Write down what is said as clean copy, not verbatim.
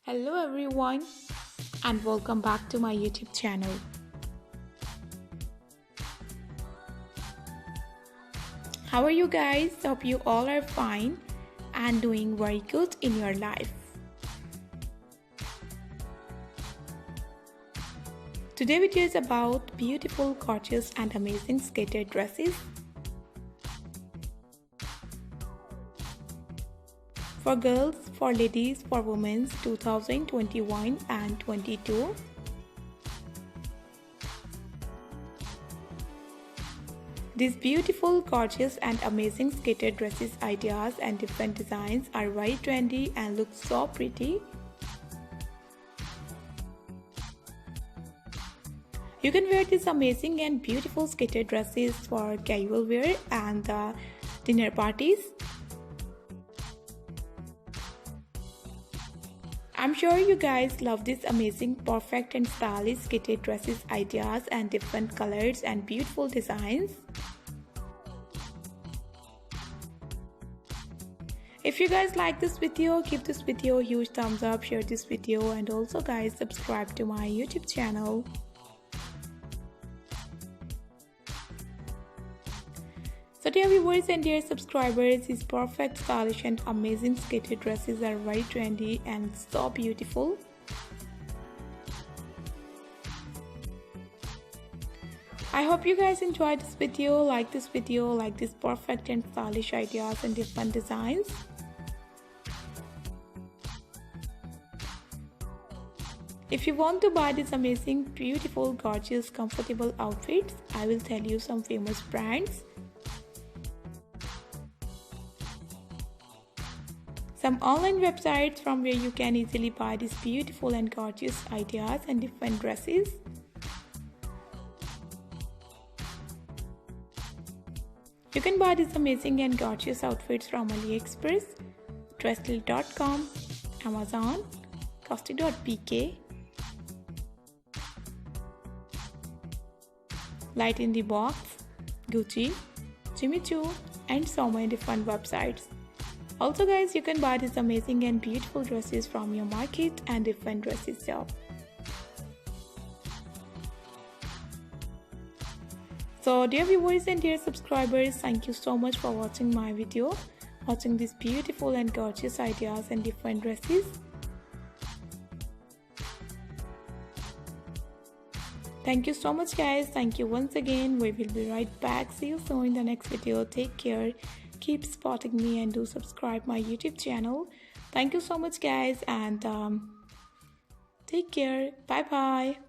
Hello everyone and welcome back to my YouTube channel. How are you guys? Hope you all are fine and doing very good in your life. Today's video is about beautiful, gorgeous and amazing skater dresses. For girls, for ladies, for women 2021 and 22. These beautiful, gorgeous and amazing skater dresses ideas and different designs are very trendy and look so pretty. You can wear these amazing and beautiful skater dresses for casual wear and dinner parties. I'm sure you guys love these amazing, perfect and stylish skater dresses ideas and different colors and beautiful designs. If you guys like this video, give this video a huge thumbs up, share this video and also guys subscribe to my YouTube channel. So dear viewers and dear subscribers, these perfect, stylish and amazing skater dresses are very trendy and so beautiful. I hope you guys enjoyed this video, like these perfect and stylish ideas and different designs. If you want to buy these amazing, beautiful, gorgeous, comfortable outfits, I will tell you some famous brands. Some online websites from where you can easily buy these beautiful and gorgeous ideas and different dresses. You can buy these amazing and gorgeous outfits from AliExpress, Dressly.com, Amazon, Costi.pk, Light in the Box, Gucci, Jimmy Choo and so many different websites. Also guys, you can buy these amazing and beautiful dresses from your market and different dresses shop. So dear viewers and dear subscribers, thank you so much for watching my video, watching these beautiful and gorgeous ideas and different dresses. Thank you so much guys. Thank you once again. We will be right back. See you soon in the next video. Take care. Keep supporting me and do subscribe my YouTube channel. Thank you so much guys and take care. Bye bye.